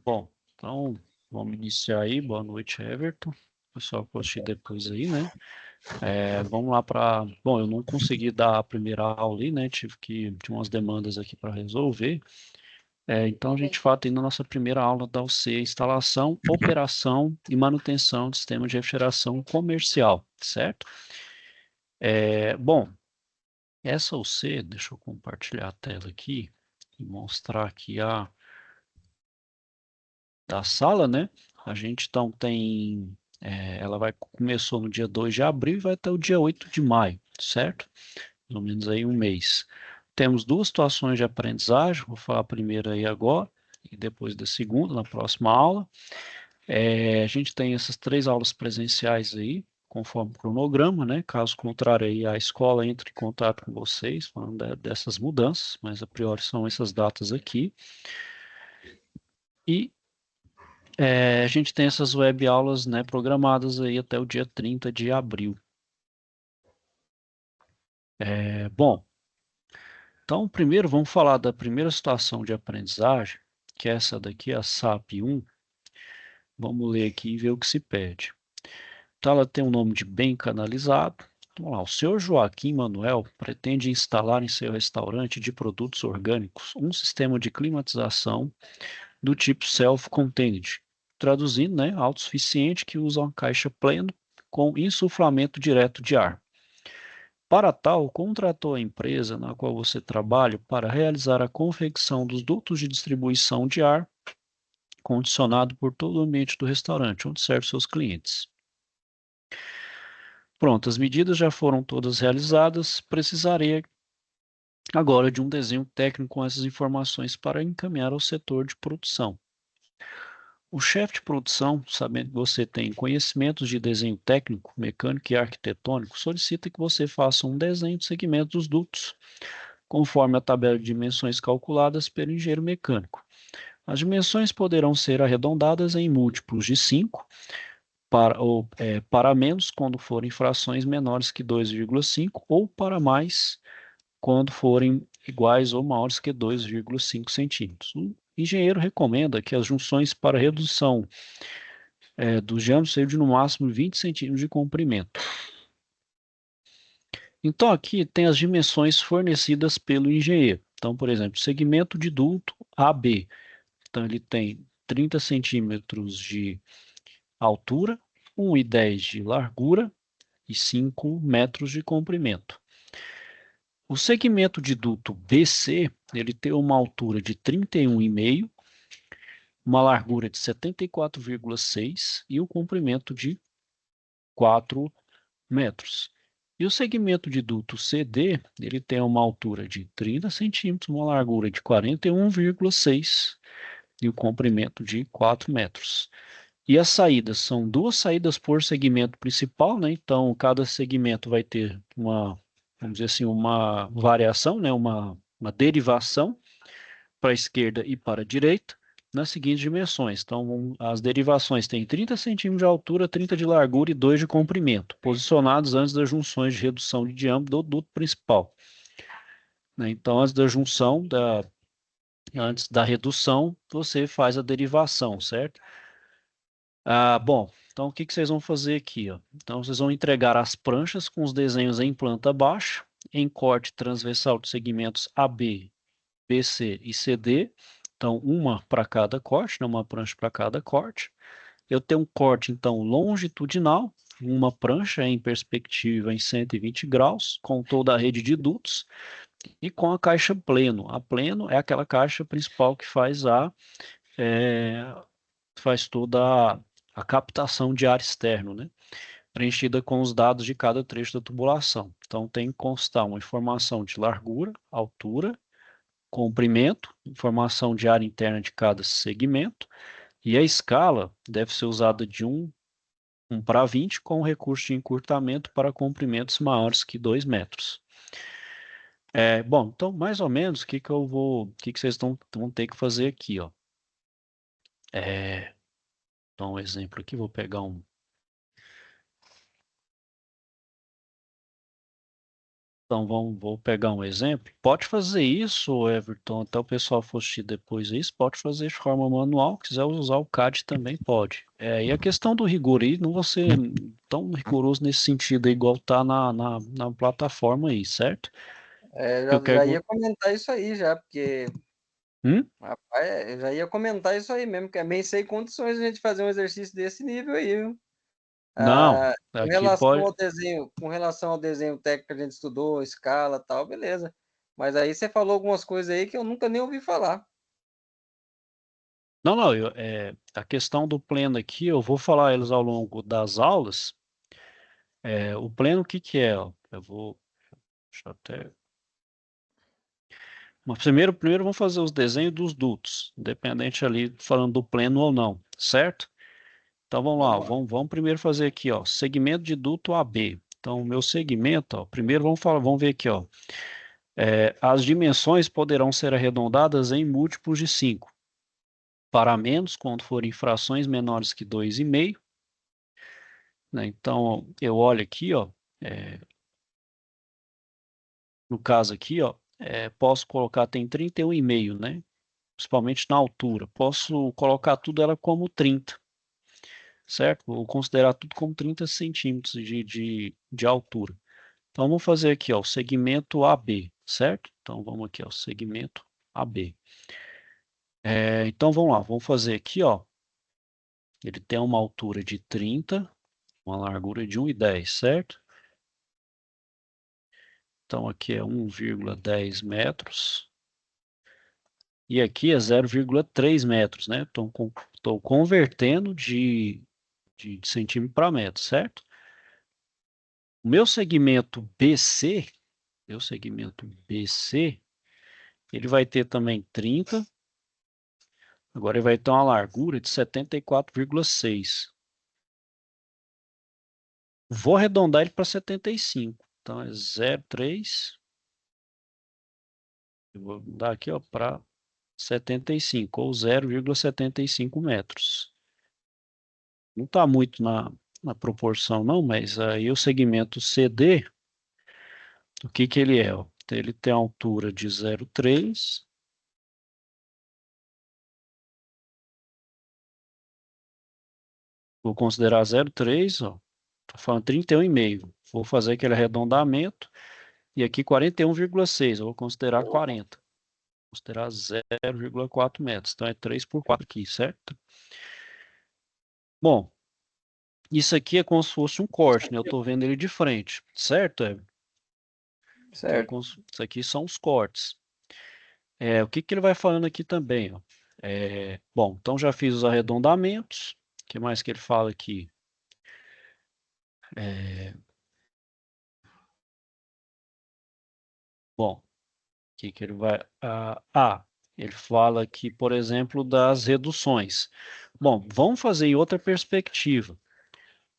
Bom, então vamos iniciar aí. Boa noite, Everton. O pessoal pode assistir depois aí, né? Vamos lá para. Bom, eu não consegui dar a primeira aula ali, né? Tinha umas demandas aqui para resolver. Então a gente vai tendo a nossa primeira aula da UC, instalação, operação e manutenção de sistema de refrigeração comercial, certo? Bom, essa UC, deixa eu compartilhar a tela aqui e mostrar aqui a da sala, né? A gente então tem, ela começou no dia 2 de abril e vai até o dia 8 de maio, certo? Mais ou menos aí um mês. Temos duas situações de aprendizagem, vou falar a primeira aí agora, e depois da segunda, na próxima aula. A gente tem essas 3 aulas presenciais aí, conforme o cronograma, né? Caso contrário, aí a escola entre em contato com vocês, falando dessas mudanças, mas a priori são essas datas aqui. E a gente tem essas web aulas, né, programadas aí até o dia 30 de abril. Bom, então primeiro vamos falar da primeira situação de aprendizagem, que é essa daqui, a SAP 1. Vamos ler aqui e ver o que se pede. Então ela tem um nome de bem canalizado. Vamos lá, o senhor Joaquim Manuel pretende instalar em seu restaurante de produtos orgânicos um sistema de climatização do tipo self-contained, traduzindo, né, autossuficiente, que usa uma caixa plena com insuflamento direto de ar. Para tal, contratou a empresa na qual você trabalha para realizar a confecção dos dutos de distribuição de ar condicionado por todo o ambiente do restaurante, onde serve seus clientes. Pronto, as medidas já foram todas realizadas, precisarei agora de um desenho técnico com essas informações para encaminhar ao setor de produção. O chefe de produção, sabendo que você tem conhecimentos de desenho técnico, mecânico e arquitetônico, solicita que você faça um desenho de segmento dos dutos, conforme a tabela de dimensões calculadas pelo engenheiro mecânico. As dimensões poderão ser arredondadas em múltiplos de 5 para menos quando forem frações menores que 2,5 ou para mais quando forem iguais ou maiores que 2,5 centímetros. O engenheiro recomenda que as junções para redução do diâmetro sejam de no máximo 20 centímetros de comprimento. Então aqui tem as dimensões fornecidas pelo engenheiro. Então, por exemplo, segmento de duto AB. Então ele tem 30 centímetros de altura, 1,10 de largura e 5 metros de comprimento. O segmento de duto BC, ele tem uma altura de 31,5, uma largura de 74,6 e o comprimento de 4 metros. E o segmento de duto CD, ele tem uma altura de 30 centímetros, uma largura de 41,6 e o comprimento de 4 metros. E as saídas são 2 saídas por segmento principal, né? Então, cada segmento vai ter vamos dizer assim, uma variação, né? Uma derivação para a esquerda e para a direita, nas seguintes dimensões. Então, as derivações têm 30 centímetros de altura, 30 de largura e 2 de comprimento, posicionados antes das junções de redução de diâmetro do duto principal. Né? Então, antes da redução, você faz a derivação, certo? Bom, então o que vocês vão fazer aqui? Ó? Então, vocês vão entregar as pranchas com os desenhos em planta baixa, em corte transversal de segmentos AB, BC e CD. Então, uma para cada corte, né? Uma prancha para cada corte. Eu tenho um corte, então, longitudinal, uma prancha em perspectiva em 120 graus, com toda a rede de dutos, e com a caixa pleno. A pleno é aquela caixa principal que é, faz toda a captação de ar externo, né? Preenchida com os dados de cada trecho da tubulação. Então, tem que constar uma informação de largura, altura, comprimento, informação de área interna de cada segmento, e a escala deve ser usada de 1 para 20, com recurso de encurtamento para comprimentos maiores que 2 metros. Bom, então, mais ou menos, o que vocês vão ter que fazer aqui, ó. Então, um exemplo aqui, vou pegar Então, vou pegar um exemplo. Pode fazer isso, Everton, até o pessoal for assistir depois isso, pode fazer de forma manual, quiser usar o CAD também pode. E a questão do rigor aí, não vou ser tão rigoroso nesse sentido, igual tá na plataforma aí, certo? É, Que eu já quero... ia comentar isso aí já, porque, Hum? rapaz, eu já ia comentar isso aí mesmo, que é bem sem condições a gente fazer um exercício desse nível aí, viu? Não, Ah, aqui pode... com relação ao desenho técnico que a gente estudou, escala, tal, beleza. Mas aí você falou algumas coisas aí que eu nunca nem ouvi falar. Não, não, a questão do pleno aqui, eu vou falar eles ao longo das aulas. O pleno, o que que é? Ó? Eu vou... Deixa eu até... Mas primeiro vamos fazer os desenhos dos dutos, independente ali falando do pleno ou não, certo? Então vamos lá, Vamos lá. vamos primeiro fazer aqui, ó, segmento de duto AB. Então o meu segmento, ó, primeiro vamos ver aqui, ó, as dimensões poderão ser arredondadas em múltiplos de 5, para menos quando forem frações menores que 2,5, né? Então eu olho aqui, ó, é, no caso aqui, ó, posso colocar, tem 31,5, né? Principalmente na altura. Posso colocar tudo ela como 30, certo? Vou considerar tudo como 30 centímetros de altura. Então, vamos fazer aqui, ó, o segmento AB, certo? Então, vamos aqui, ó, segmento AB. Então, vamos lá, vamos fazer aqui, ó, ele tem uma altura de 30, uma largura de 1,10, certo? Então, aqui é 1,10 metros. E aqui é 0,3 metros, né? Estou convertendo de centímetro para metro, certo? O meu segmento BC, ele vai ter também 30, agora ele vai ter uma largura de 74,6. Vou arredondar ele para 75. Então é 0,3. Eu vou dar aqui, ó, para 75, ou 0,75 metros. Não está muito na proporção, não, mas aí o segmento CD, o que que ele é? Ó? Ele tem a altura de 0,3. Vou considerar 0,3, ó. Tô falando 31,5. Vou fazer aquele arredondamento. E aqui 41,6. Eu vou considerar 40. Vou considerar 0,4 metros. Então é 3 por 4 aqui, certo? Bom, isso aqui é como se fosse um corte, né? Eu estou vendo ele de frente, certo? Então, Certo. isso aqui são os cortes. O que que ele vai falando aqui também, ó? Bom, então já fiz os arredondamentos. O que mais que ele fala aqui? Bom, que ele vai... ele fala aqui, por exemplo, das reduções. Bom, vamos fazer em outra perspectiva.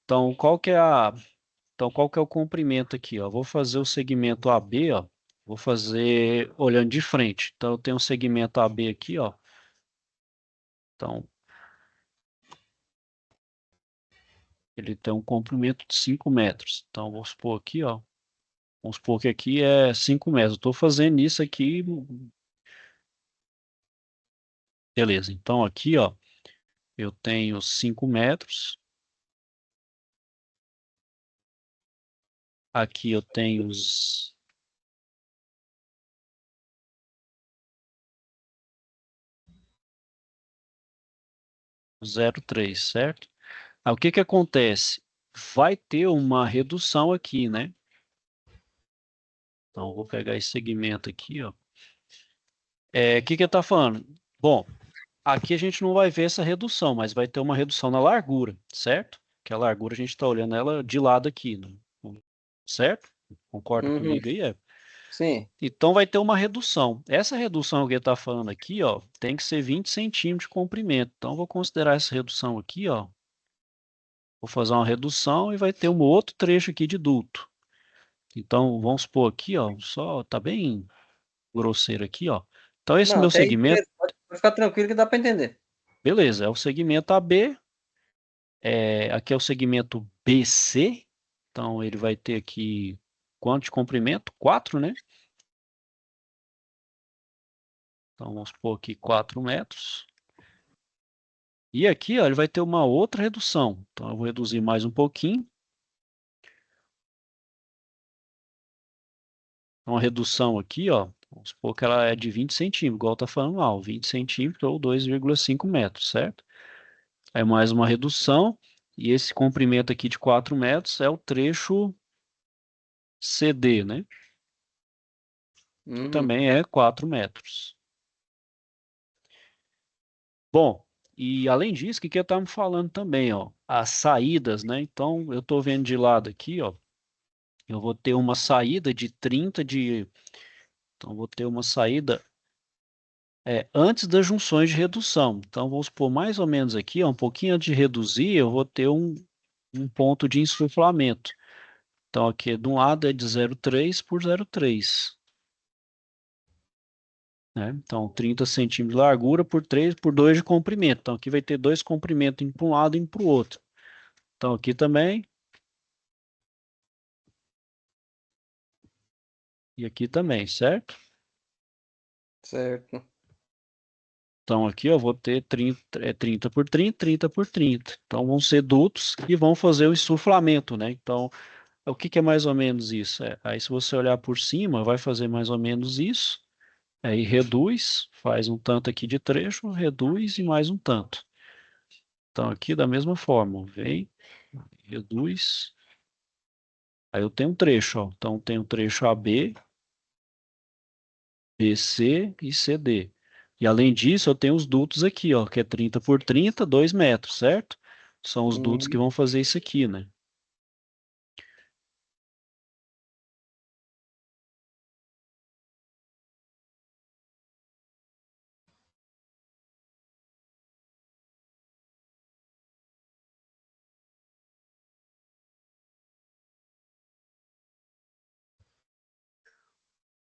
Então, qual que é o comprimento aqui, ó? Vou fazer o segmento AB, ó. Vou fazer olhando de frente. Então, eu tenho um segmento AB aqui, ó. Então, ele tem um comprimento de 5 metros. Então, vou supor aqui, ó. Vamos supor que aqui é 5 metros. Estou fazendo isso aqui. Beleza. Então, aqui, ó, eu tenho 5 metros. Aqui eu tenho os 0,3, certo? Aí o que que acontece? Vai ter uma redução aqui, né? Então, eu vou pegar esse segmento aqui, ó. O que que ele está falando? Bom, aqui a gente não vai ver essa redução, mas vai ter uma redução na largura, certo? Que a largura a gente está olhando ela de lado aqui, né? Certo? Concorda Uhum. comigo aí? Sim. Então vai ter uma redução. Essa redução que ele está falando aqui, ó, tem que ser 20 centímetros de comprimento. Então, eu vou considerar essa redução aqui, ó. Vou fazer uma redução e vai ter um outro trecho aqui de duto. Então, vamos supor aqui, ó, só tá bem grosseiro aqui, ó. Então, esse Não, meu até aí, segmento, beleza. Pode ficar tranquilo que dá para entender. beleza, é o segmento AB. Aqui é o segmento BC. Então, ele vai ter aqui quanto de comprimento? 4, né? Então, vamos pôr aqui 4 metros. E aqui, ó, ele vai ter uma outra redução. Então, eu vou reduzir mais um pouquinho. Então, a redução aqui, ó, vamos supor que ela é de 20 centímetros, igual está falando lá, 20 centímetros ou 2,5 metros, certo? Aí mais uma redução, e esse comprimento aqui de 4 metros é o trecho CD, né? Que Uhum. também é 4 metros. Bom, e além disso, o que eu estava falando também, ó, as saídas, né? Então, eu estou vendo de lado aqui, ó, eu vou ter uma saída de 30 de... Então, vou ter uma saída antes das junções de redução. Então, vamos supor mais ou menos aqui, ó, um pouquinho antes de reduzir, eu vou ter um ponto de insuflamento. Então, aqui de um lado é de 0,3 por 0,3. Né? Então, 30 centímetros de largura por 3 por 2 de comprimento. Então, aqui vai ter 2 comprimentos indo para um lado e indo para o outro. Então, aqui também. E aqui também, certo? Certo. Então, aqui eu vou ter 30 por 30, 30 por 30. Então, vão ser dutos e vão fazer o insuflamento, né? Então, o que que é mais ou menos isso? Aí, se você olhar por cima, vai fazer mais ou menos isso. Aí, reduz, faz um tanto aqui de trecho, reduz e mais um tanto. Então, aqui da mesma forma, vem, reduz. Aí eu tenho um trecho, ó. Então, tem o trecho AB, BC e CD. E além disso, eu tenho os dutos aqui, ó, que é 30 por 30, 2 metros, certo? São os dutos que Uhum. vão fazer isso aqui, né?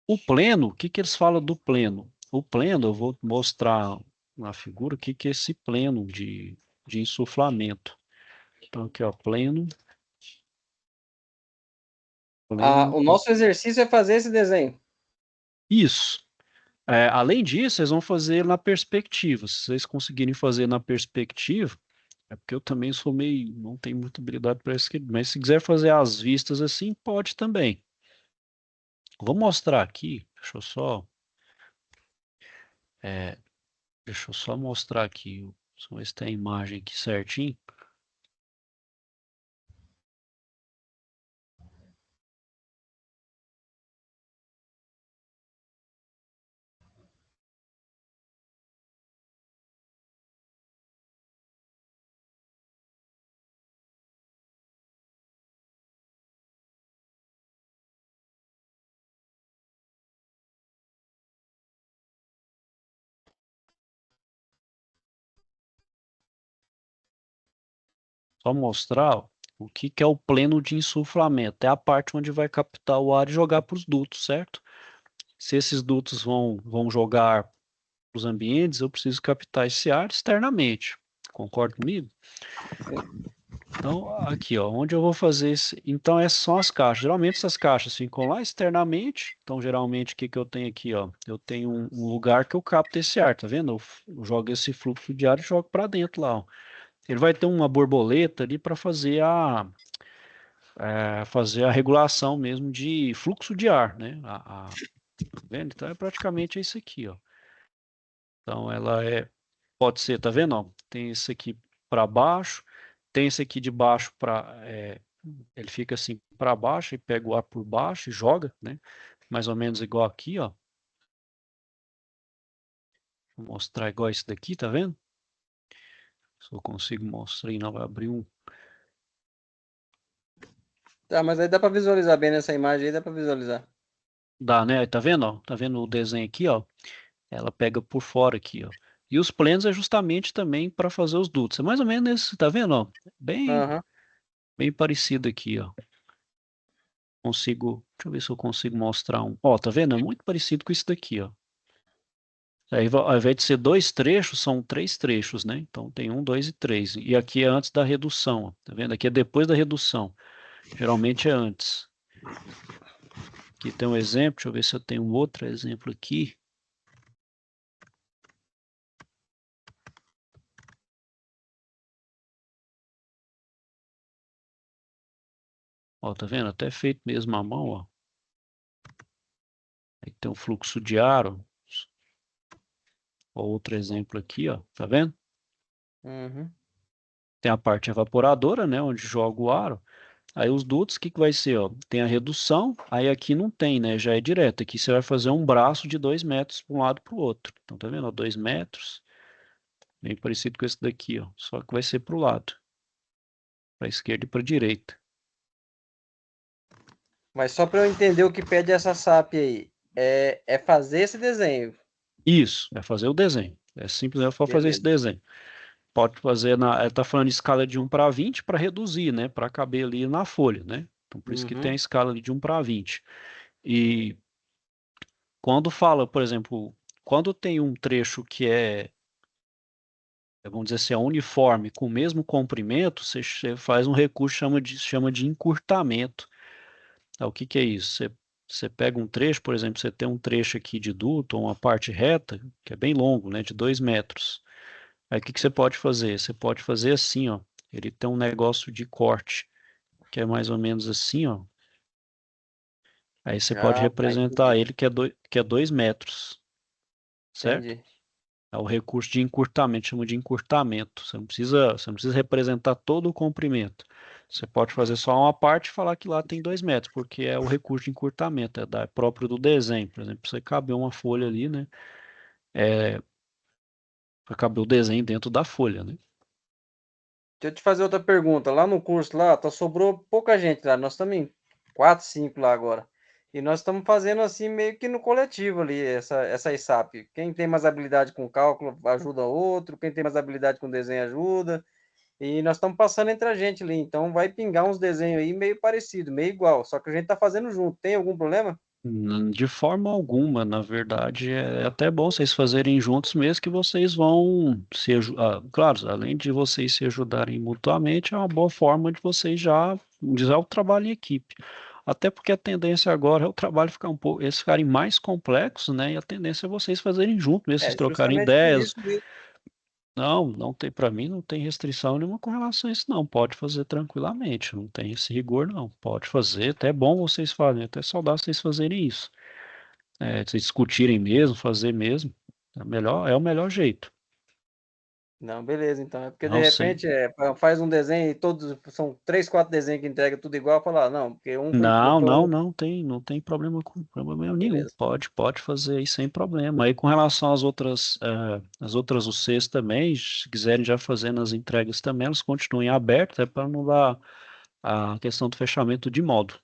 O pleno, o que que eles falam do pleno? O pleno, eu vou mostrar na figura o que que é esse pleno de insuflamento. Então, aqui, ó, pleno, Ah, pleno, o nosso exercício é fazer esse desenho. isso. Além disso, vocês vão fazer na perspectiva. Se vocês conseguirem fazer na perspectiva, é porque eu também sou meio, não tenho muita habilidade para isso, mas se quiser fazer as vistas assim, pode também. Vou mostrar aqui, é, deixa eu só mostrar aqui, só ver se tem a imagem aqui certinho. Só mostrar ó, o que que é o pleno de insuflamento. É a parte onde vai captar o ar e jogar para os dutos, certo? Se esses dutos vão jogar para os ambientes, eu preciso captar esse ar externamente. Concorda comigo? Então, aqui, ó, onde eu vou fazer esse... Então, essas são as caixas. Geralmente, essas caixas ficam lá externamente. Então, geralmente, o que que eu tenho aqui, ó? Eu tenho um lugar que eu capto esse ar, tá vendo? Eu jogo esse fluxo de ar e jogo para dentro lá, ó. Ele vai ter uma borboleta ali para fazer a regulação mesmo de fluxo de ar, né? Tá vendo? Então, é praticamente isso aqui, ó. Então, pode ser, tá vendo, ó? Tem esse aqui para baixo, tem esse aqui de baixo para... ele fica assim para baixo e pega o ar por baixo e joga, né? Mais ou menos igual aqui, ó. Vou mostrar igual esse daqui, tá vendo? Se eu consigo mostrar, não vai abrir um. Tá, mas aí dá para visualizar bem nessa imagem aí, dá para visualizar. Dá, né? Tá vendo, ó? Tá vendo o desenho aqui, ó? Ela pega por fora aqui, ó. E os plenos é justamente também para fazer os dutos. É mais ou menos esse, tá vendo, ó? Bem, Aham. bem parecido aqui, ó. Deixa eu ver se eu consigo mostrar um. Ó, tá vendo? É muito parecido com isso daqui, ó. Aí, ao invés de ser 2 trechos, são 3 trechos, né? Então tem 1, 2 e 3. E aqui é antes da redução, ó. Tá vendo? Aqui é depois da redução. Geralmente é antes. Aqui tem um exemplo, deixa eu ver se eu tenho um outro exemplo aqui. Ó, tá vendo? Até feito mesmo à mão, ó. Aí tem um fluxo de ar, ó. Outro exemplo aqui, ó. Tá vendo? Uhum. Tem a parte evaporadora, né? Onde joga o ar, ó. Aí os dutos, o que que vai ser, ó? Tem a redução, aí aqui não tem, né? Já é direto. Aqui você vai fazer um braço de 2 metros para um lado para o outro. Então, tá vendo? 2 metros. Bem parecido com esse daqui, ó. Só que vai ser para o lado. Para a esquerda e para a direita. Mas só para eu entender o que pede essa SAP aí, é fazer esse desenho. Isso, é fazer o desenho. É simples, é só fazer esse Beleza. desenho. Pode fazer tá falando de escala de 1 para 20 para reduzir, né? Para caber ali na folha, né? Então, por isso que tem a Uhum. escala ali de 1 para 20. E quando fala, por exemplo, quando tem um trecho que vamos dizer assim, é uniforme, com o mesmo comprimento, você faz um recurso chama de encurtamento. O que que é isso? Você pega um trecho, por exemplo, você tem um trecho aqui de duto, ou uma parte reta, que é bem longo, né, de 2 metros. Aí o que que você pode fazer? Você pode fazer assim, ó. Ele tem um negócio de corte, que é mais ou menos assim, ó. Aí você pode Ah, tá, representar entendi. ele que é 2 metros, certo? Entendi. É o recurso de encurtamento, chama de encurtamento. Você não precisa representar todo o comprimento. Você pode fazer só uma parte e falar que lá tem 2 metros, porque é o recurso de encurtamento, é próprio do desenho. Por exemplo, você caber uma folha ali, né? Para caber o desenho dentro da folha, né? Deixa eu te fazer outra pergunta. Lá no curso, lá, sobrou pouca gente lá. Nós estamos em 4, 5 lá agora. E nós estamos fazendo assim meio que no coletivo ali, essa ISAP. Quem tem mais habilidade com cálculo ajuda o outro, quem tem mais habilidade com desenho ajuda. E nós estamos passando entre a gente ali. Então vai pingar uns desenhos aí meio parecido, meio igual. Só que a gente está fazendo junto. Tem algum problema? De forma alguma, na verdade, é até bom vocês fazerem juntos, mesmo que vocês vão claro, além de vocês se ajudarem mutuamente, é uma boa forma de vocês já o trabalho em equipe. Até porque a tendência agora é o trabalho ficar eles ficarem mais complexos, né? E a tendência é vocês fazerem junto, mesmo vocês É, trocarem justamente por ideias. isso mesmo. Não tem, para mim, não tem restrição nenhuma com relação a isso, não. Pode fazer tranquilamente, não tem esse rigor, não. Pode fazer, até é bom vocês fazerem, até saudável vocês fazerem isso. Se discutirem mesmo, fazer mesmo, é o melhor jeito. Não, beleza, então. É porque de Não, sim. repente faz um desenho e todos são 3, 4 desenhos que entrega tudo igual, falar, não, porque um Não, copiou o não, outro. não tem problema nenhum. Beleza. Pode fazer aí sem problema. Aí com relação às outras UCs também, se quiserem já fazer nas entregas também, elas continuem abertas, para não dar a questão do fechamento de módulo.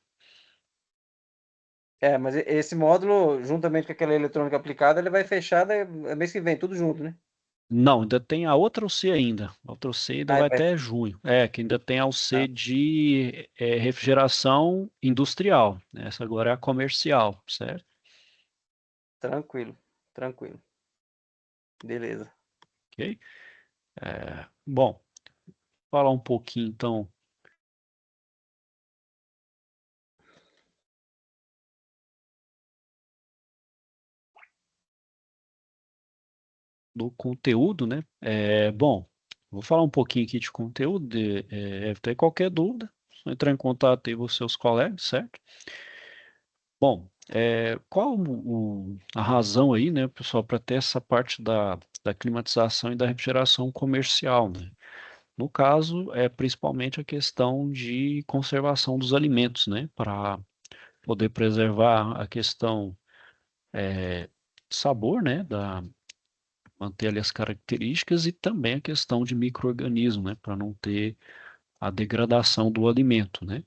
É, mas esse módulo, juntamente com aquela eletrônica aplicada, ele vai fechar mês que vem, tudo junto, né? Não, ainda tem a outra UC ainda. A outra UC ainda Ah, vai vai. até junho. Que ainda tem a Ah, UC de refrigeração industrial, né? Essa agora é a comercial, certo? tranquilo, tranquilo. Beleza. Ok? Bom, falar um pouquinho então do conteúdo, né? Bom, vou falar um pouquinho aqui de conteúdo. Ter qualquer dúvida, só entrar em contato aí com os seus colegas, certo? Bom, qual a razão aí, né, pessoal, para ter essa parte da climatização e da refrigeração comercial, né? No caso, é principalmente a questão de conservação dos alimentos, né? Para poder preservar a questão sabor, né? Manter ali as características e também a questão de micro-organismo, né? Para não ter a degradação do alimento, né?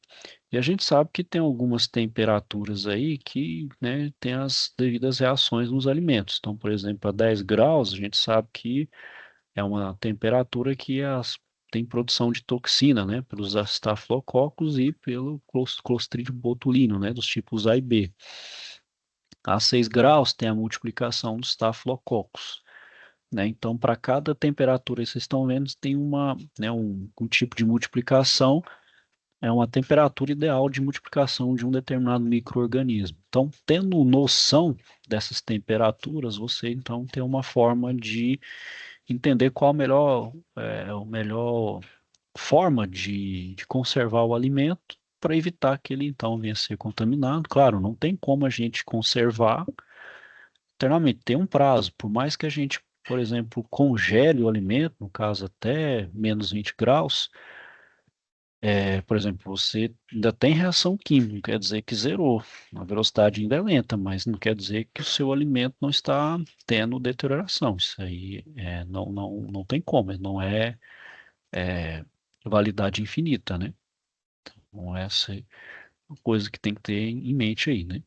E a gente sabe que tem algumas temperaturas aí que, né, tem as devidas reações nos alimentos. Então, por exemplo, a 10 graus, a gente sabe que é uma temperatura que tem produção de toxina, né, pelos estafilococos e pelo Clostridium botulino, né, dos tipos A e B. A 6 graus tem a multiplicação dos estafilococos, né? Então, para cada temperatura que vocês estão vendo, tem um tipo de multiplicação é uma temperatura ideal de multiplicação de um determinado micro-organismo. Então, tendo noção dessas temperaturas, você então tem uma forma de entender qual a melhor forma de conservar o alimento para evitar que ele então venha a ser contaminado. Claro, não tem como a gente conservar eternamente, tem um prazo, por mais que a gente, por exemplo, congele o alimento, no caso até menos 20 graus, por exemplo, você ainda tem reação química, não quer dizer que zerou. A velocidade ainda é lenta, mas não quer dizer que o seu alimento não está tendo deterioração. Isso aí não tem como, não é validade infinita, né? Então, essa é uma coisa que tem que ter em mente aí, né?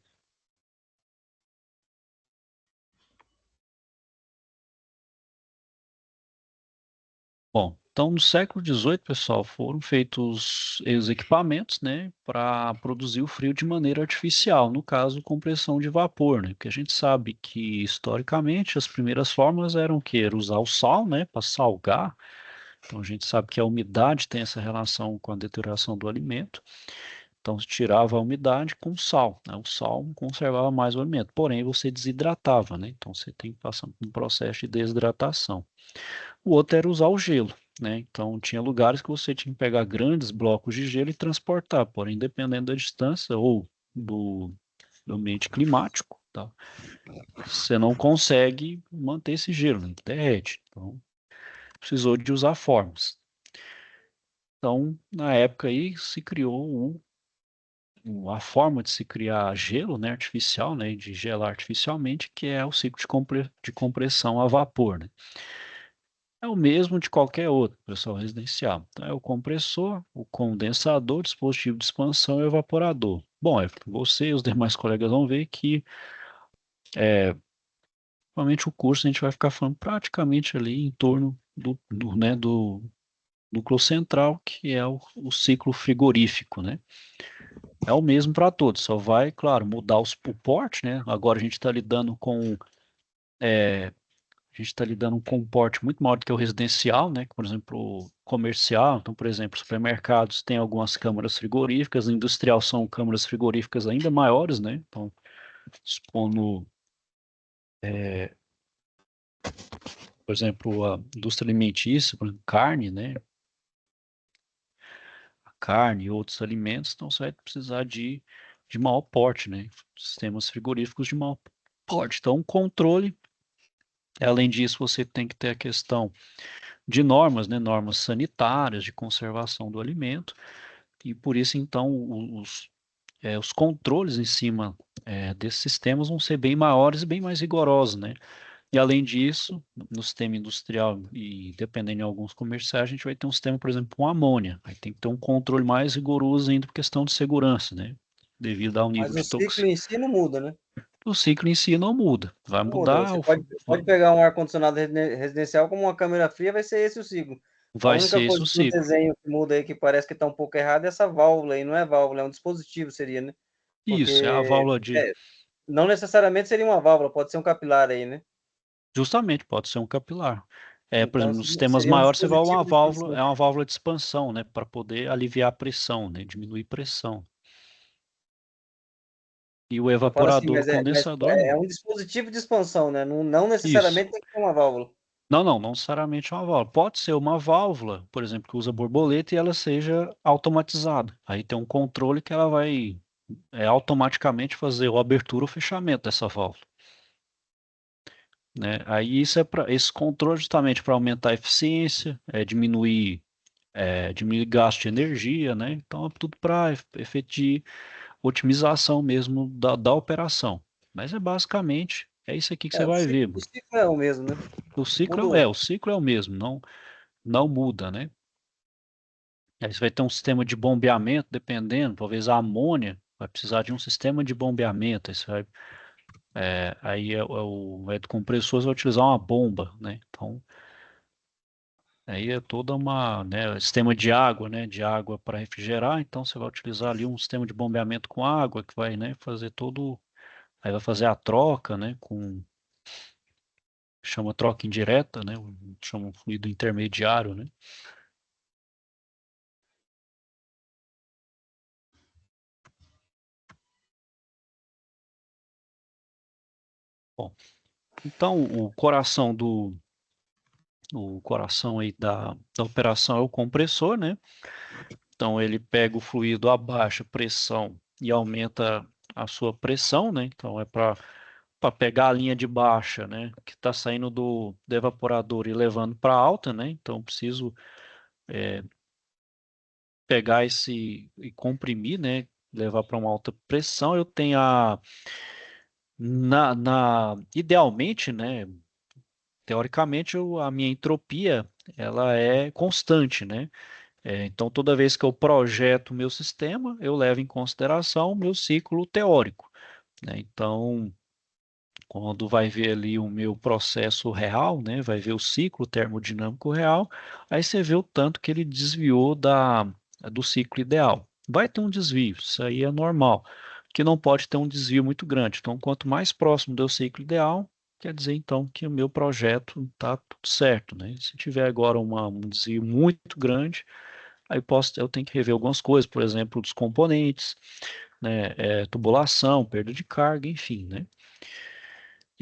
Bom, então no século XVIII, pessoal, foram feitos os equipamentos, né, para produzir o frio de maneira artificial, no caso, compressão de vapor, né? Porque a gente sabe que historicamente as primeiras formas eram o quê? Era usar o sal, né, para salgar. Então a gente sabe que a umidade tem essa relação com a deterioração do alimento. Então se tirava a umidade com sal, né? O sal conservava mais o alimento, porém você desidratava, né? Então você tem que passar por um processo de desidratação. O outro era usar o gelo, né? Então tinha lugares que você tinha que pegar grandes blocos de gelo e transportar, porém dependendo da distância ou do, do ambiente climático, tá? Você não consegue manter esse gelo, ele derrete. Então precisou de usar formas. Então na época aí se criou a forma de se criar gelo, né, artificial, né, de gelar artificialmente, que é o ciclo de compressão a vapor, né? É o mesmo de qualquer outro, pessoal, residencial. Então, é o compressor, o condensador, dispositivo de expansão e o evaporador. Bom, você e os demais colegas vão ver que, realmente, o curso a gente vai ficar falando praticamente ali em torno do núcleo central, que é o ciclo frigorífico, né? É o mesmo para todos, só vai, claro, mudar o porte, né? Agora a gente está lidando com A gente está lidando com um porte muito maior do que o residencial, né? Por exemplo, o comercial. Então, por exemplo, supermercados têm algumas câmaras frigoríficas, industrial são câmaras frigoríficas ainda maiores, né? Então, expondo, por exemplo, a indústria alimentícia, por exemplo, carne, né? A carne e outros alimentos, então você vai precisar de maior porte, né? Sistemas frigoríficos de maior porte. Então, o controle, além disso, você tem que ter a questão de normas, né? Normas sanitárias, de conservação do alimento. E por isso, então, os controles em cima desses sistemas vão ser bem maiores e bem mais rigorosos, né? E além disso, no sistema industrial e dependendo de alguns comerciais, a gente vai ter um sistema, por exemplo, com amônia. Aí tem que ter um controle mais rigoroso ainda por questão de segurança, né? Devido ao nível Mas o de ciclo toxicidade. em si não muda, né? O ciclo em si não muda. Vai Não muda. mudar, Você pode pegar um ar-condicionado residencial como uma câmera fria, vai ser esse o ciclo. A vai única ser esse coisa o que no ciclo. desenho que muda aí, que parece que está um pouco errado, é essa válvula aí. Não é válvula, é um dispositivo, seria, né? Isso, é a Porque válvula de. é, não necessariamente seria uma válvula, pode ser um capilar aí, né? Justamente, pode ser um capilar. Por Então exemplo, nos sistemas seria um maiores você vai uma dispositivo de válvula, expansão. é uma válvula de expansão, né, para poder aliviar a pressão, né, diminuir pressão. E o Eu falo assim, evaporador, o mas condensador, não. é um dispositivo de expansão, né? Não Isso. necessariamente tem que ter uma válvula. Não, não, não necessariamente é uma válvula. Pode ser uma válvula, por exemplo, que usa borboleta e ela seja automatizada. Aí tem um controle que ela vai automaticamente fazer a abertura ou fechamento dessa válvula, né? Aí isso esse controle justamente para aumentar a eficiência, diminuir gasto de energia, né? Então é tudo para efeito de otimização mesmo da operação. Mas basicamente é isso aqui que você vai ver, O mano. ciclo é o mesmo, né? O ciclo Mudou. o ciclo é o mesmo, não muda, né? Aí você vai ter um sistema de bombeamento, dependendo, talvez a amônia vai precisar de um sistema de bombeamento. Aí, aí do compressor, você vai utilizar uma bomba, né? Então, aí é toda né, sistema de água, né, de água para refrigerar, então você vai utilizar ali um sistema de bombeamento com água que vai, né, aí vai fazer a troca, né, chama troca indireta, né, chama um fluido intermediário, né. Bom, então o coração aí da operação é o compressor, né? Então ele pega o fluido a baixa pressão e aumenta a sua pressão, né? Então é para pegar a linha de baixa, né, que está saindo do evaporador e levando para alta, né? Então preciso pegar esse e comprimir, né, levar para uma alta pressão. Eu tenho idealmente, né, teoricamente a minha entropia ela é constante, né? Então toda vez que eu projeto o meu sistema, eu levo em consideração o meu ciclo teórico, né? Então quando vai ver ali o meu processo real, né, vai ver o ciclo termodinâmico real, aí você vê o tanto que ele desviou do ciclo ideal. Vai ter um desvio, isso aí é normal, que não pode ter um desvio muito grande. Então, quanto mais próximo do ciclo ideal, quer dizer então que o meu projeto está tudo certo, né? Se tiver agora um desvio muito grande, aí eu tenho que rever algumas coisas, por exemplo, dos componentes, né, tubulação, perda de carga, enfim, né?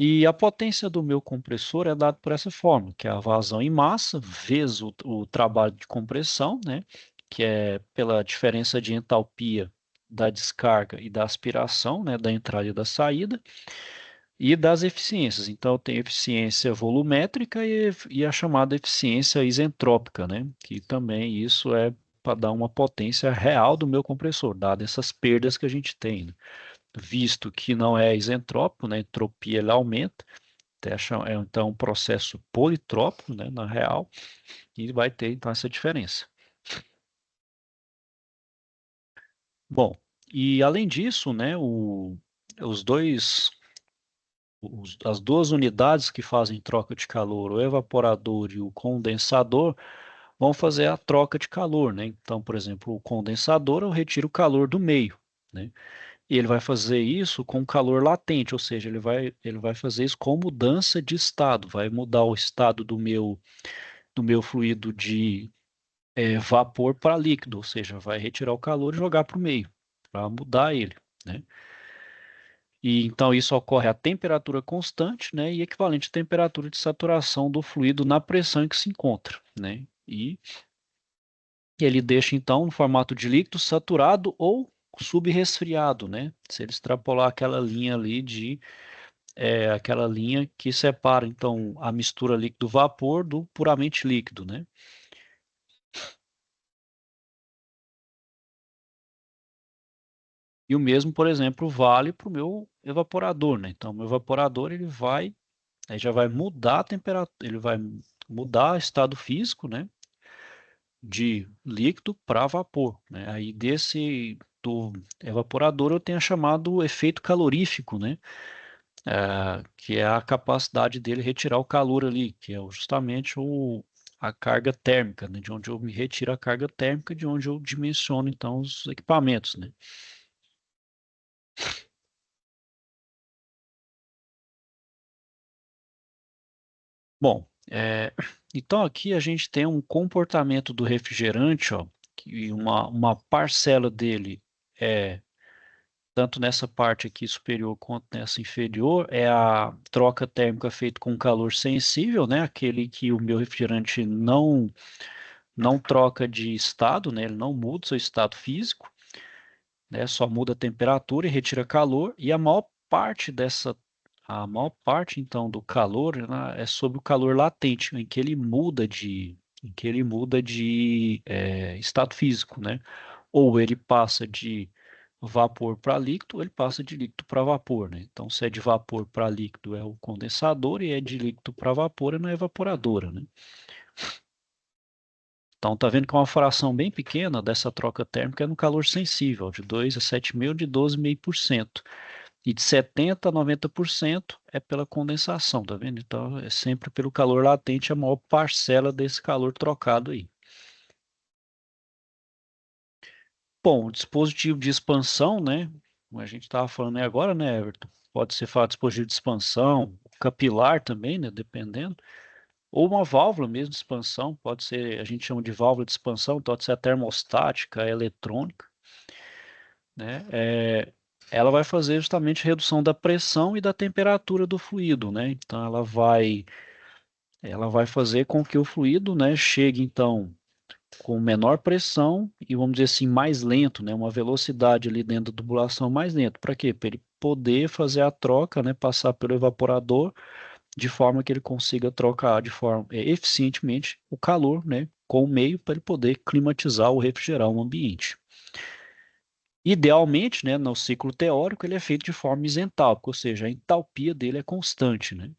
E a potência do meu compressor é dada por essa forma, que é a vazão em massa vezes o trabalho de compressão, né? Que é pela diferença de entalpia da descarga e da aspiração, né? Da entrada e da saída, e das eficiências. Então, eu tenho eficiência volumétrica e a chamada eficiência isentrópica, né? Que também isso é para dar uma potência real do meu compressor, dadas essas perdas que a gente tem, né? Visto que não é isentrópico, né? A entropia ela aumenta, então um processo politrópico, né, na real, e vai ter então essa diferença. Bom, e além disso, né, os dois, as duas unidades que fazem troca de calor, o evaporador e o condensador, vão fazer a troca de calor, né? Então, por exemplo, o condensador eu retiro o calor do meio, né? E ele vai fazer isso com calor latente, ou seja, ele vai fazer isso com mudança de estado, vai mudar o estado do meu fluido de vapor para líquido, ou seja, vai retirar o calor e jogar para o meio, para mudar ele, né? E então isso ocorre a temperatura constante, né, e equivalente à temperatura de saturação do fluido na pressão em que se encontra, né? E ele deixa então no formato de líquido saturado ou subresfriado, né? Se ele extrapolar aquela linha ali aquela linha que separa então a mistura líquido-vapor do puramente líquido, né? E o mesmo, por exemplo, vale para o meu evaporador, né? Então, o meu evaporador aí já vai mudar a temperatura, ele vai mudar o estado físico, né? De líquido para vapor, né? Aí do evaporador eu tenho chamado efeito calorífico, né? Que é a capacidade dele retirar o calor ali, que é justamente a carga térmica, né? De onde eu me retiro a carga térmica, de onde eu dimensiono então os equipamentos, né? Bom, então aqui a gente tem um comportamento do refrigerante, ó, que uma parcela dele é, tanto nessa parte aqui superior quanto nessa inferior, é a troca térmica feita com calor sensível, né? Aquele que o meu refrigerante não troca de estado, né? Ele não muda o seu estado físico, né? Só muda a temperatura e retira calor, e a maior parte então do calor, né, é sobre o calor latente, em que ele muda de estado físico, né? Ou ele passa de vapor para líquido, ou ele passa de líquido para vapor, né? Então, se é de vapor para líquido é o condensador e é de líquido para vapor é na evaporadora, né? Então, tá vendo que é uma fração bem pequena dessa troca térmica é no calor sensível, de 2 a 7.000 de 12,5%. E de 70 a 90% é pela condensação, tá vendo? Então, é sempre pelo calor latente a maior parcela desse calor trocado aí. Bom, o dispositivo de expansão, né? Como a gente estava falando aí agora, né, Everton? Pode ser falado dispositivo de expansão, capilar também, né? Dependendo. Ou uma válvula mesmo de expansão, pode ser, a gente chama de válvula de expansão, pode ser a termostática, a eletrônica, né? ela vai fazer justamente redução da pressão e da temperatura do fluido, né? Então ela vai fazer com que o fluido, né, chegue então com menor pressão e vamos dizer assim mais lento, né, uma velocidade ali dentro da tubulação mais lento. Para quê? Para ele poder fazer a troca, né, passar pelo evaporador de forma que ele consiga trocar de forma eficientemente o calor, né, com o meio para ele poder climatizar ou refrigerar o ambiente. Idealmente, né, no ciclo teórico, ele é feito de forma isentálpica, ou seja, a entalpia dele é constante, né?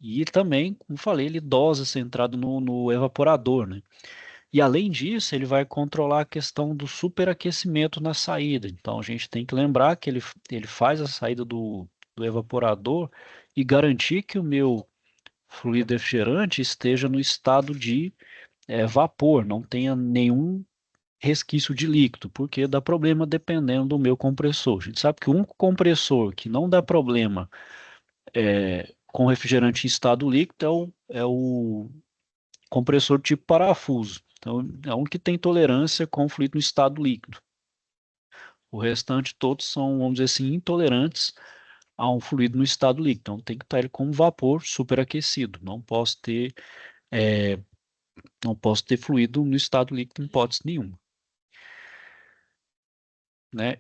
E também, como falei, ele dosa centrado no evaporador, né? E além disso, ele vai controlar a questão do superaquecimento na saída. Então a gente tem que lembrar que ele faz a saída do evaporador e garantir que o meu fluido refrigerante esteja no estado de vapor, não tenha nenhum resquício de líquido, porque dá problema dependendo do meu compressor. A gente sabe que o único compressor que não dá problema com refrigerante em estado líquido é o compressor tipo parafuso. Então, é um que tem tolerância com fluido no estado líquido. O restante todos são, vamos dizer assim, intolerantes a um fluido no estado líquido. Então, tem que estar ele como vapor superaquecido. É, não posso ter fluido no estado líquido em hipótese nenhuma. Né?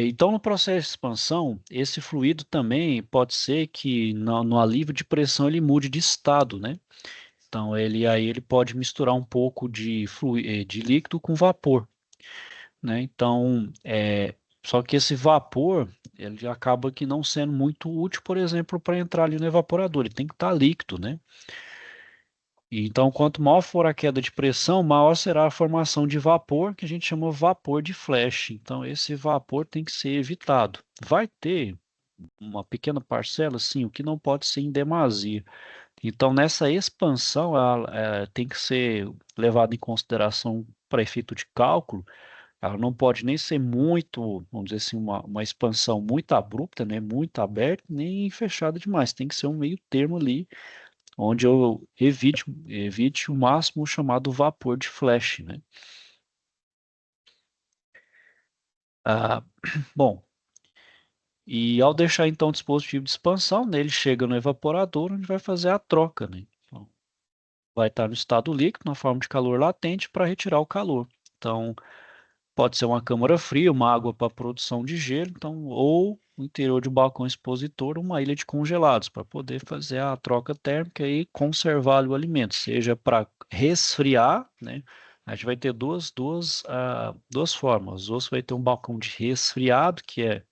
Então, no processo de expansão, esse fluido também pode ser que no alívio de pressão ele mude de estado, né? Então, ele pode misturar um pouco de líquido com vapor, né? Então, só que esse vapor, ele acaba que não sendo muito útil, por exemplo, para entrar ali no evaporador, ele tem que estar líquido, né? E então, quanto maior for a queda de pressão, maior será a formação de vapor, que a gente chama vapor de flash. Então, esse vapor tem que ser evitado. Vai ter uma pequena parcela, sim, o que não pode ser em demasia. Então, nessa expansão, ela tem que ser levada em consideração para efeito de cálculo. Ela não pode nem ser muito, vamos dizer assim, uma expansão muito abrupta, né, muito aberta, nem fechada demais. Tem que ser um meio termo ali, onde eu evite o máximo o chamado vapor de flash, né? Ah, bom, e ao deixar então o dispositivo de expansão, né, ele chega no evaporador, onde vai fazer a troca, né? Então, vai estar no estado líquido, na forma de calor latente, para retirar o calor. Então, pode ser uma câmara fria, uma água para produção de gelo, então, ou no interior de um balcão expositor, uma ilha de congelados, para poder fazer a troca térmica e conservar o alimento, seja para resfriar, né? A gente vai ter duas formas. Ou você vai ter um balcão de resfriado, que é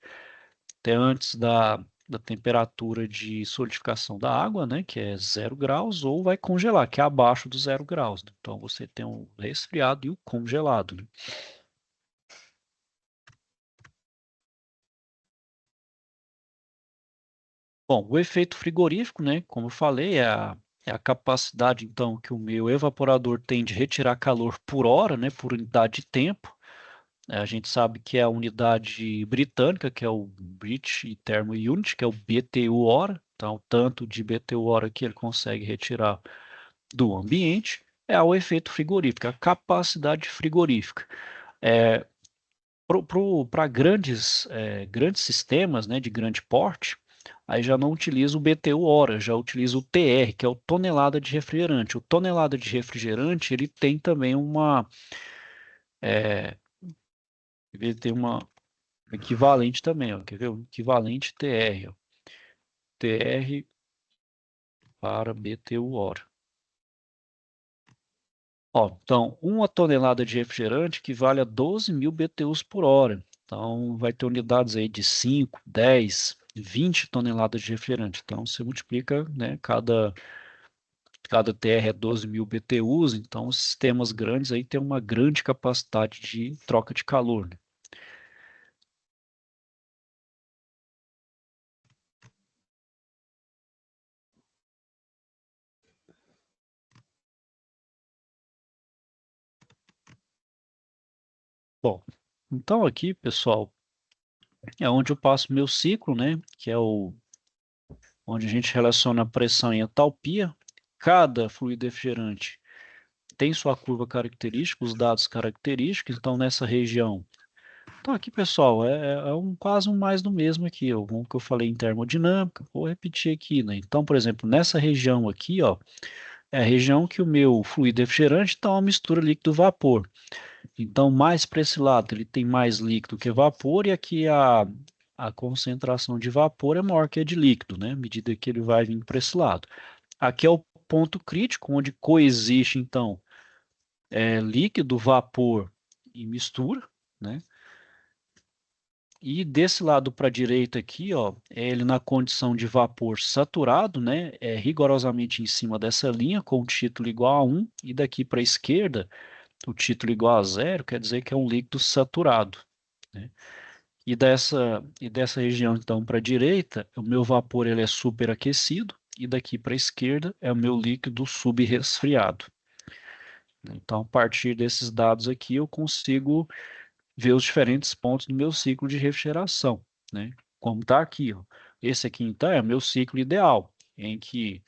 até antes da temperatura de solidificação da água, né, que é 0 graus, ou vai congelar, que é abaixo dos 0 graus. Né? Então você tem o resfriado e o congelado. Né? Bom, o efeito frigorífico, né, como eu falei, é a capacidade, então, que o meu evaporador tem de retirar calor por hora, né, por unidade de tempo. A gente sabe que é a unidade britânica, que é o British Thermal Unit, que é o BTU hora. Então, o tanto de BTU hora que ele consegue retirar do ambiente é o efeito frigorífico, a capacidade frigorífica. É, para grandes sistemas, né, de grande porte, aí já não utiliza o BTU hora, já utiliza o TR, que é o tonelada de refrigerante. O tonelada de refrigerante, ele tem também ele tem uma equivalente também, ó, quer ver? O equivalente TR, ó, TR para BTU hora. Ó, então, uma tonelada de refrigerante equivale a 12.000 BTUs por hora. Então, vai ter unidades aí de 5, 10, 20 toneladas de refrigerante. Então, você multiplica, né, cada TR é 12.000 BTUs, então os sistemas grandes aí têm uma grande capacidade de troca de calor. Né? Bom, então aqui, pessoal, é onde eu passo meu ciclo, né, que é onde a gente relaciona a pressão e a entalpia. Cada fluido refrigerante tem sua curva característica, os dados característicos, então nessa região Então aqui, pessoal, quase um mais do mesmo aqui, ó, o que eu falei em termodinâmica, vou repetir aqui, né? Então, por exemplo, nessa região aqui, ó, é a região que o meu fluido refrigerante está uma mistura líquido-vapor. Então, mais para esse lado, ele tem mais líquido que vapor, e aqui a concentração de vapor é maior que a de líquido, né? À medida que ele vai vindo para esse lado. Aqui é o ponto crítico, onde coexiste, então, líquido, vapor e mistura, né? E desse lado para a direita aqui, ó, é ele na condição de vapor saturado, né? É rigorosamente em cima dessa linha, com o título igual a 1, e daqui para a esquerda, o título igual a 0, quer dizer que é um líquido saturado, né? E dessa região, então, para a direita, o meu vapor ele é superaquecido, e daqui para a esquerda é o meu líquido subresfriado. Então, a partir desses dados aqui, eu consigo ver os diferentes pontos do meu ciclo de refrigeração, né? Como está aqui, ó. Esse aqui, então, é o meu ciclo ideal, em que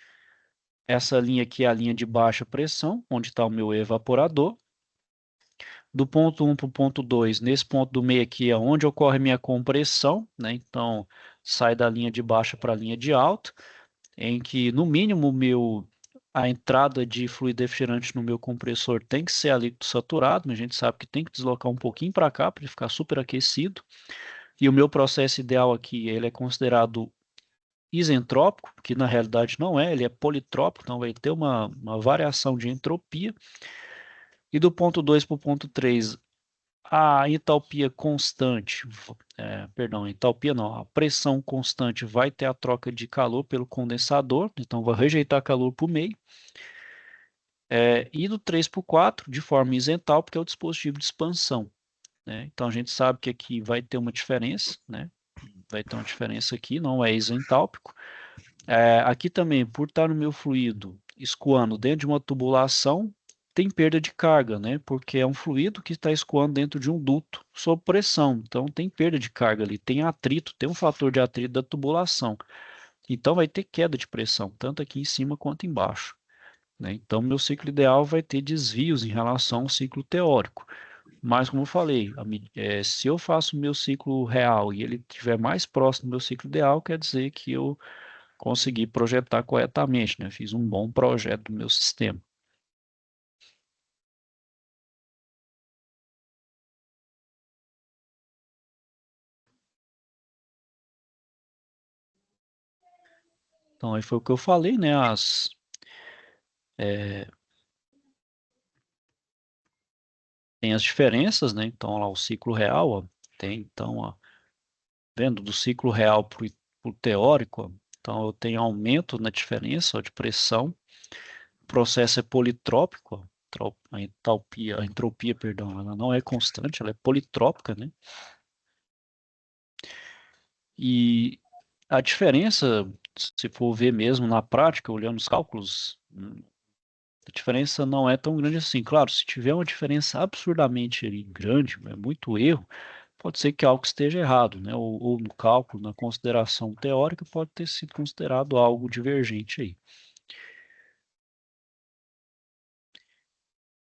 essa linha aqui é a linha de baixa pressão, onde está o meu evaporador. Do ponto 1 para o ponto 2, nesse ponto do meio aqui é onde ocorre minha compressão, né? Então, sai da linha de baixa para a linha de alta, em que, no mínimo, a entrada de fluido refrigerante no meu compressor tem que ser a líquido saturado, mas a gente sabe que tem que deslocar um pouquinho para cá para ele ficar superaquecido. E o meu processo ideal aqui, ele é considerado isentrópico, que na realidade não é, ele é politrópico, então vai ter uma variação de entropia. E do ponto 2 para o ponto 3, a entalpia constante, perdão, entalpia não, a pressão constante vai ter a troca de calor pelo condensador, então vai rejeitar calor para o meio. E do 3 para o 4, de forma isentálpica, é o dispositivo de expansão, né? Então a gente sabe que aqui vai ter uma diferença, né? Vai ter uma diferença aqui, não é isentálpico. Aqui também, por estar no meu fluido escoando dentro de uma tubulação, tem perda de carga, né? Porque é um fluido que está escoando dentro de um duto sob pressão. Então tem perda de carga ali, tem atrito, tem um fator de atrito da tubulação. Então vai ter queda de pressão, tanto aqui em cima quanto embaixo, né? Então meu ciclo ideal vai ter desvios em relação ao ciclo teórico. Mas como eu falei, se eu faço o meu ciclo real e ele estiver mais próximo do meu ciclo ideal, quer dizer que eu consegui projetar corretamente, né? Fiz um bom projeto do meu sistema. Então, aí foi o que eu falei, né? Tem as diferenças, né? Então, lá o ciclo real, ó, tem, então, ó, vendo do ciclo real para o teórico, ó, então eu tenho aumento na diferença, ó, de pressão. O processo é politrópico, ó, a entropia, perdão, ela não é constante, ela é politrópica, né? E a diferença, se for ver mesmo na prática, olhando os cálculos, a diferença não é tão grande assim. Claro, se tiver uma diferença absurdamente grande, é muito erro, pode ser que algo esteja errado, né? Ou no cálculo, na consideração teórica, pode ter sido considerado algo divergente aí.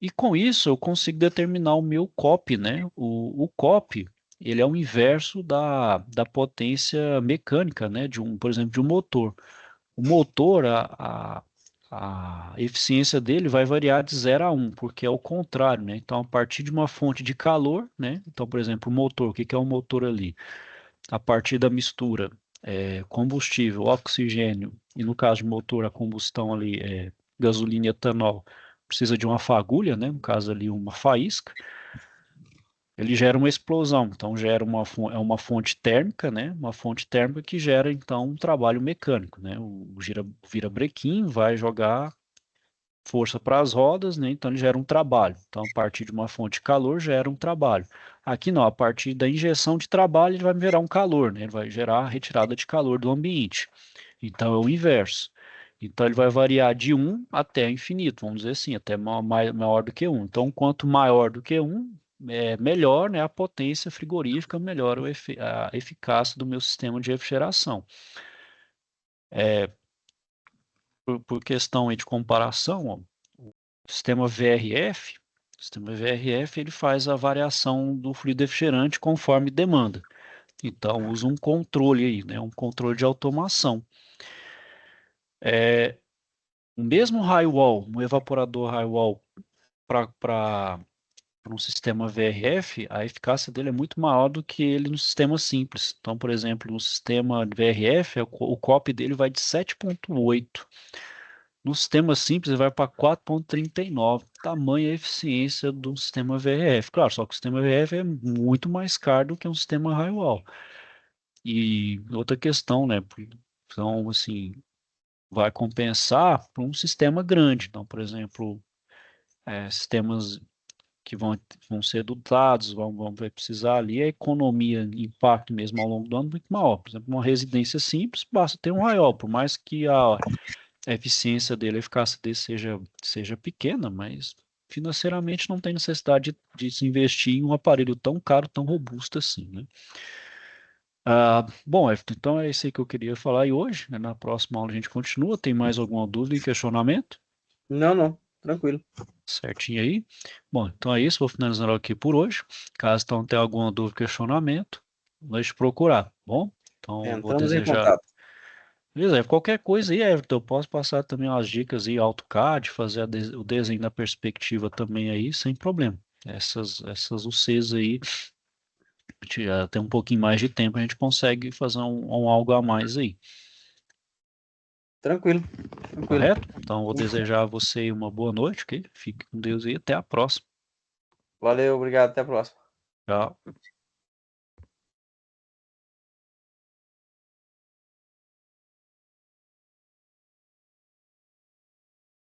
E com isso eu consigo determinar o meu COP, né? O COP, ele é o inverso da potência mecânica, né? Por exemplo, de um motor. O motor, a eficiência dele vai variar de 0 a 1, porque é o contrário, né? Então, a partir de uma fonte de calor, né? Então, por exemplo, o motor, o que é um motor ali? A partir da mistura combustível, oxigênio, e no caso de motor, a combustão ali é gasolina e etanol, precisa de uma fagulha, né? No caso ali, uma faísca. Ele gera uma explosão, então gera uma fonte térmica, né? Uma fonte térmica que gera então um trabalho mecânico, né? O virabrequim vai jogar força para as rodas, né? Então ele gera um trabalho. Então a partir de uma fonte de calor gera um trabalho. Aqui não, a partir da injeção de trabalho ele vai gerar um calor, né? Ele vai gerar a retirada de calor do ambiente. Então é o inverso. Então ele vai variar de 1 até infinito, vamos dizer assim, até maior do que 1. Então quanto maior do que 1, melhor, né, a potência frigorífica, melhor a eficácia do meu sistema de refrigeração. Por questão aí de comparação, ó, o sistema VRF, O sistema VRF ele faz a variação do fluido refrigerante conforme demanda. Então, usa um controle aí, né? Um controle de automação. O mesmo high wall, um evaporador high wall para um sistema VRF, a eficácia dele é muito maior do que ele no sistema simples. Então, por exemplo, no sistema VRF, o COP dele vai de 7,8. No sistema simples, ele vai para 4,39. Tamanha eficiência do sistema VRF. Claro, só que o sistema VRF é muito mais caro do que um sistema high wall. E outra questão, né? Então, assim, vai compensar para um sistema grande. Então, por exemplo, sistemas que vão ser dotados, vão precisar ali, a economia, impacto mesmo ao longo do ano, muito maior. Por exemplo, uma residência simples, basta ter um raiol, por mais que a eficiência dele, a eficácia dele seja pequena, mas financeiramente não tem necessidade de se investir em um aparelho tão caro, tão robusto assim, né? Bom, Everton, então é isso aí que eu queria falar e hoje, né? Na próxima aula a gente continua. Tem mais alguma dúvida e questionamento? Não, não, tranquilo. Certinho aí. Bom, então é isso. Vou finalizando aqui por hoje. Caso então tenha alguma dúvida, questionamento, deixe procurar, tá bom? Então, vou Entramos em desejar. contato. Beleza, qualquer coisa aí, Everton, eu posso passar também umas dicas aí, AutoCAD, fazer o desenho da perspectiva também aí, sem problema. Essas UCs aí, tem um pouquinho mais de tempo, a gente consegue fazer um algo a mais aí, Tranquilo, tranquilo. correto? Então, vou desejar a você uma boa noite, ok? Fique com Deus e até a próxima. Valeu, obrigado, até a próxima. Tchau.